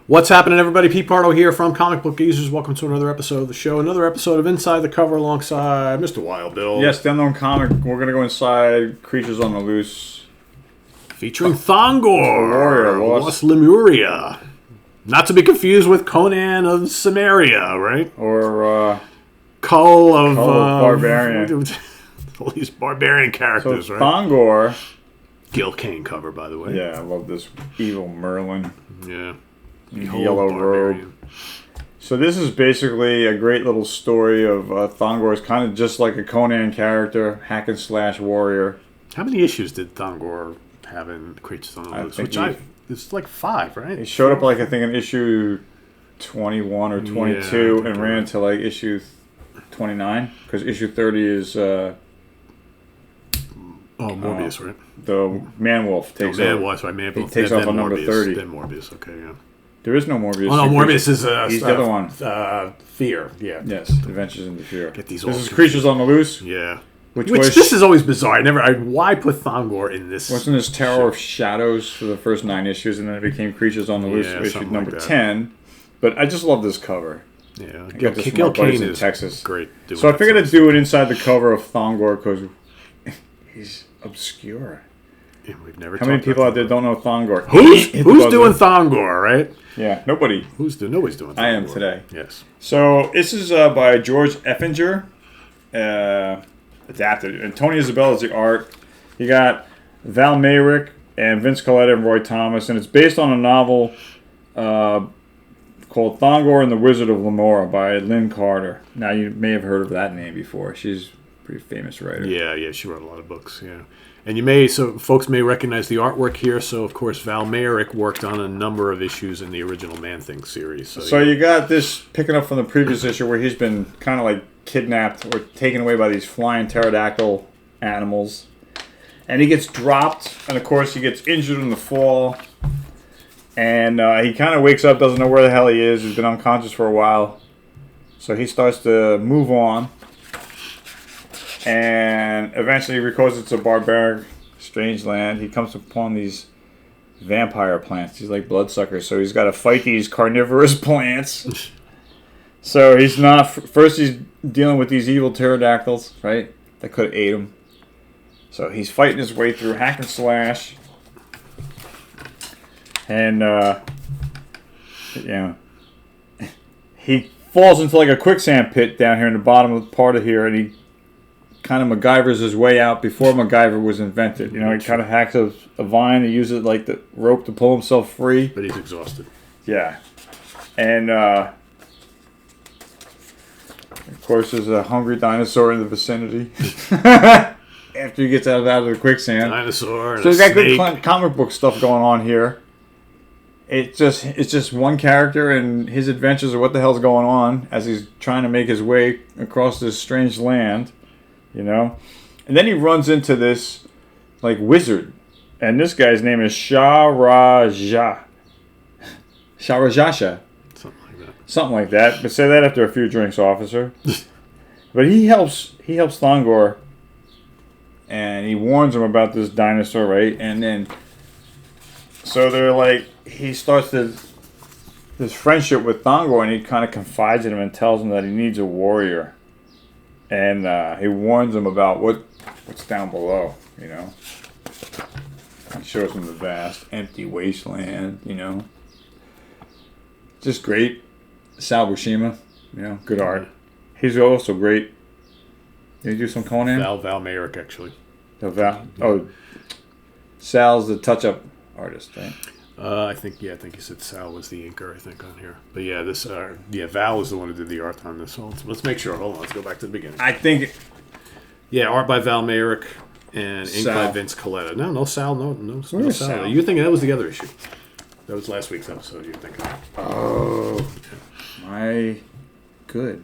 What's happening, everybody? Pete Pardo here from Comic Book Geezers. Welcome to another episode of the show. Another episode of Inside the Cover alongside Mr. Wild Bill. Yes, the Unknown Comic. We're going to go inside Creatures on the Loose. Featuring Thongor, Warrior, Lost Lemuria. Not to be confused with Conan of Samaria, right? Or Cull of Barbarian. All these barbarian characters, so right? Thongor. Gil Kane cover, by the way. Yeah, I love this evil Merlin. Yeah. Yellow robe. So this is basically a great little story of Thongor. Is kind of just like a Conan character, hack and slash warrior. How many issues did Thongor have in Creatures on the Loose? It's like 5, right? He showed up like I think in issue 21 or 22 and ran to like issue 29 because issue 30 is Morbius, right? The Man-Wolf takes over. Man-Wolf, right? Man-Wolf. He takes off on number 30. Then Morbius, okay, yeah. There is no Morbius. Oh, no, Morbius is... he's the other one. Fear, yeah. Yes, Adventures into Fear. Get these this is Creatures on the Loose? Yeah. Which this is always bizarre. Why put Thongor in this? Wasn't this Tower of Shadows for the first 9 issues, and then it became Creatures on the Loose issue number like 10. But I just love this cover. Yeah. Got this from our buddies in Texas. Great. So I figured I'd do it inside the cover of Thongor because he's obscure. Yeah, we've never. How many people out there don't know Thongor? Who's doing Thongor, right? Yeah, nobody. Nobody's doing Thongor. I am today. Yes. So this is by George Effinger, adapted. And Tony Isabella is the art. You got Val Mayrick and Vince Colletta and Roy Thomas, and it's based on a novel called Thongor and the Wizard of Lamora by Lynn Carter. Now you may have heard of that name before. She's a pretty famous writer. Yeah, she wrote a lot of books. Yeah. And folks may recognize the artwork here. So, of course, Val Mayrick worked on a number of issues in the original Man-Thing series. So you got this picking up from the previous issue where he's been kind of like kidnapped or taken away by these flying pterodactyl animals. And he gets dropped, and of course he gets injured in the fall. And he kind of wakes up, doesn't know where the hell he is. He's been unconscious for a while. So he starts to move on. And eventually, because it's a barbaric, strange land, he comes upon these vampire plants. These like bloodsuckers. So he's got to fight these carnivorous plants. So he's not... First, he's dealing with these evil pterodactyls, right? That could have ate him. So he's fighting his way through hack and slash. And, he falls into like a quicksand pit down here in the bottom of the part of here, and he kind of MacGyvers his way out before MacGyver was invented. You know, he kind of hacks a vine and uses it like the rope to pull himself free. But he's exhausted. Yeah. And, of course, there's a hungry dinosaur in the vicinity. After he gets out of the quicksand. Dinosaur and so a we've got snake. Good comic book stuff going on here. It's just one character and his adventures of what the hell's going on as he's trying to make his way across this strange land, you know. And then he runs into this like wizard, and this guy's name is Sharajasha. Something like that. But say that after a few drinks, officer. But he helps Thongor, and he warns him about this dinosaur, right? And then so they're like, he starts this friendship with Thongor, and he kind of confides in him and tells him that he needs a warrior. And he warns him about what's down below, you know. He shows him the vast, empty wasteland, you know. Just great. Sal Buscema, you know, good art. He's also great. Did he do some Conan? Val Mayrick, actually. Sal's the touch-up artist, right? I think you said Sal was the inker, I think, on here. But yeah, Val is the one who did the art on this. So let's make sure. Hold on, let's go back to the beginning. I think... Yeah, art by Val Mayrick and ink by Vince Colletta. No Sal, no Sal. You're thinking that was the other issue. That was last week's episode you're thinking. Oh, my good.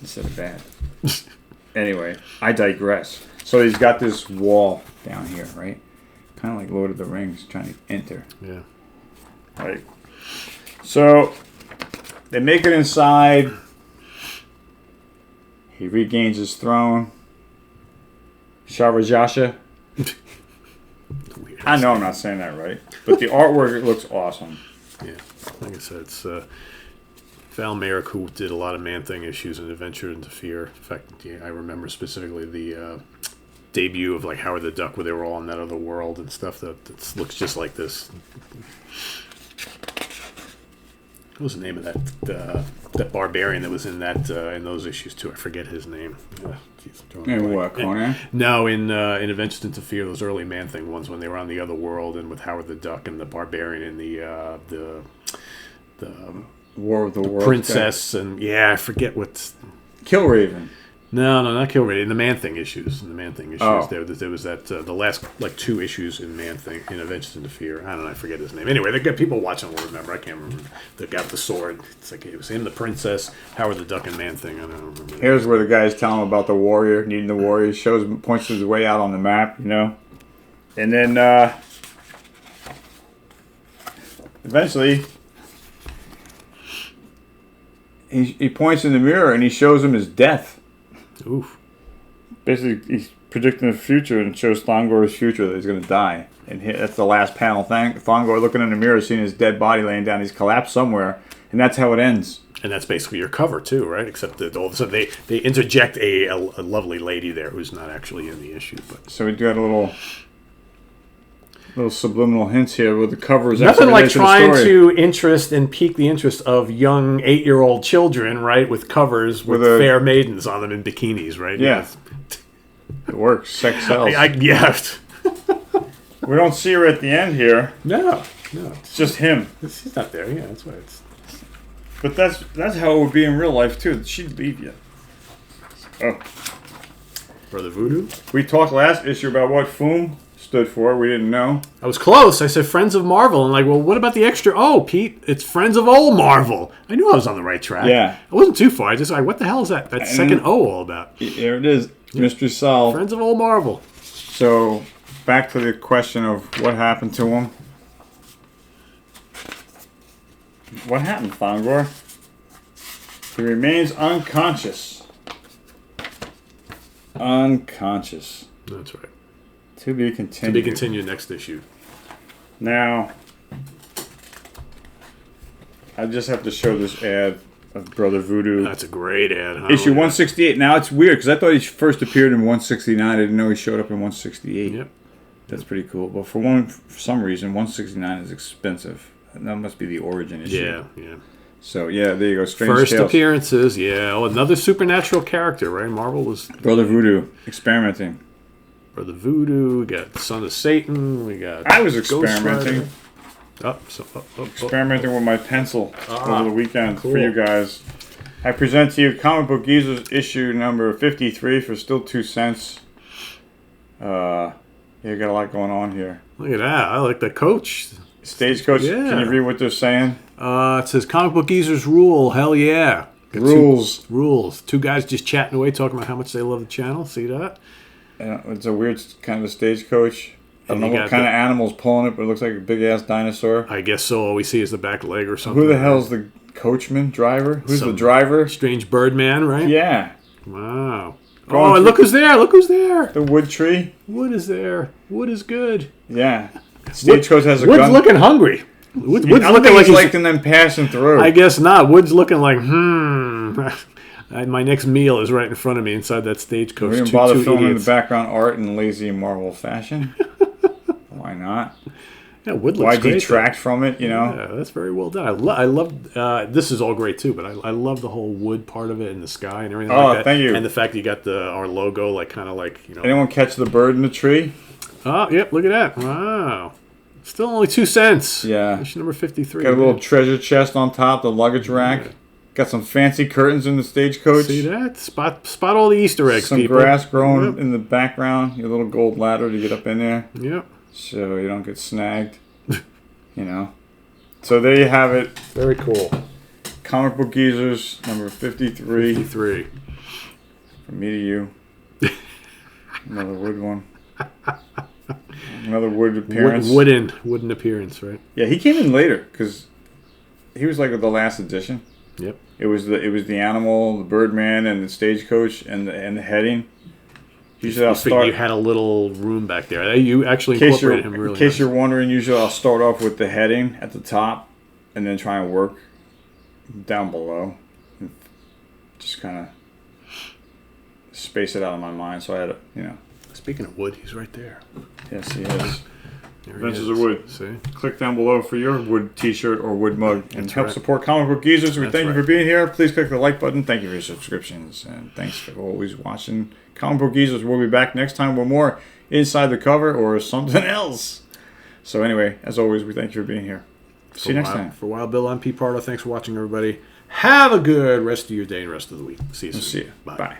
Instead of bad. Anyway, I digress. So he's got this wall down here, right? Kind of like Lord of the Rings, trying to enter. Yeah. Right. So they make it inside. He regains his throne. Sharajasha. I know I'm not saying that right, but the artwork looks awesome. Yeah, like I said, it's Val Merrick, who did a lot of Man-Thing issues and Adventure into Fear. In fact, yeah, I remember specifically the debut of like Howard the Duck, where they were all in that other world and stuff that looks just like this. What was the name of that barbarian that was in that in those issues too? I forget his name. In what, Conan? No, in Adventures into Fear, those early Man-Thing ones when they were on the other world and with Howard the Duck and the barbarian and the War of the Worlds princess guy. And I forget what. Killraven. No, not Killraven. In the Man-Thing issues. There was that the last like 2 issues in Man-Thing in Adventures into Fear. I don't know. I forget his name. Anyway, they got people watching will remember. I can't remember. The guy with the sword. It's like it was him, the princess, Howard the Duck, and Man-Thing. I don't remember. Here's where the guy's telling him about the warrior needing the warrior. Points his way out on the map, and then eventually he points in the mirror and he shows him his death. Oof. Basically, he's predicting the future and shows Thongor's future that he's going to die. And that's the last panel. Thongor looking in the mirror, seeing his dead body laying down. He's collapsed somewhere, and that's how it ends. And that's basically your cover too, right? Except that all of a sudden they interject a lovely lady there who's not actually in the issue. But so we got a little subliminal hints here with the covers. Nothing like trying to interest and pique the interest of young 8-year-old children, right? With covers with fair maidens on them in bikinis, right? Yeah. It works. Sex sells. We don't see her at the end here. No. It's just him. He's not there. Yeah, that's why it's. But that's how it would be in real life too. She'd leave you. Oh. Brother Voodoo? We talked last issue about what FOOM stood for. We didn't know. I was close. I said Friends of Marvel. And like, well, what about the extra? Oh, Pete, it's Friends of Old Marvel. I knew I was on the right track. Yeah. I wasn't too far. I just what the hell is that second O all about? Here it is. Mystery solved. Friends of Old Marvel. So, back to the question of what happened to him. What happened, Thongor? He remains unconscious. Unconscious. That's right. To be continued. To be continued next issue. Now, I just have to show this ad of Brother Voodoo. That's a great ad, huh? Issue 168. Now, it's weird, because I thought he first appeared in 169. I didn't know he showed up in 168. Yep. That's pretty cool. But for some reason, 169 is expensive. That must be the origin issue. Yeah. So, there you go. Strange First Tales. appearances, another supernatural character, right? Marvel was... Brother Voodoo, experimenting. Brother Voodoo, we got Son of Satan, we got... I was experimenting. Experimenting with my pencil over the weekend for you guys. I present to you Comic Book Geezers issue number 53 for still 2 cents. You got a lot going on here. Look at that. I like the coach. Stagecoach, Can you read what they're saying? It says Comic Book Geezers rule. Hell yeah. Rules. 2 guys just chatting away, talking about how much they love the channel. See that? Yeah, it's a weird kind of stagecoach. I don't know what kind of animal's pulling it, but it looks like a big-ass dinosaur. I guess so. All we see is the back leg or something. Who the hell's the coachman, driver? Who's the driver? Strange Birdman, right? Yeah. Wow. And look who's there. Look who's there. The wood tree. Wood is there. Wood is good. Yeah. Stagecoach has a Wood's gun. Looking hungry. Wood's looking like he's liking them passing through. I guess not. Wood's looking like, my next meal is right in front of me inside that stagecoach. We didn't bother filming the background art in lazy Marvel fashion. Why not? Yeah, Wood looks great. Why detract from it, Yeah, that's very well done. I love this is all great too, but I love the whole wood part of it and the sky and everything like that. Thank you. And the fact that you got our logo Anyone catch the bird in the tree? Oh, yep, look at that. Wow. Still only 2 cents. Yeah. Issue number 53. Got a little treasure chest on top, the luggage rack. Yeah. Got some fancy curtains in the stagecoach. See that? Spot all the Easter eggs, some people. Grass growing in the background. Your little gold ladder to get up in there. Yep. So you don't get snagged. So there you have it. Very cool. Comic Book Geezers, number 53. 53. From me to you. Another wood one. Another wood appearance. Wooden appearance, right? Yeah, he came in later because he was like the last edition. Yep. It was the animal, the Birdman, and the stagecoach, and the heading. Usually I'll start. You had a little room back there. You actually incorporated him really. In case you're wondering, usually I'll start off with the heading at the top, and then try and work down below. And just kind of space it out in my mind. So I had to, Speaking of wood, he's right there. Yes, he is. Adventures of Wood. See? Click down below for your wood t-shirt or wood mug and help support Comic Book Geezers. We thank you for being here. Please click the like button. Thank you for your subscriptions. And thanks for always watching Comic Book Geezers. We'll be back next time with more Inside the Cover or something else. So anyway, as always, we thank you for being here. See you next time. For Wild Bill, I'm Pete Pardo. Thanks for watching, everybody. Have a good rest of your day and rest of the week. See you soon. See you. Bye.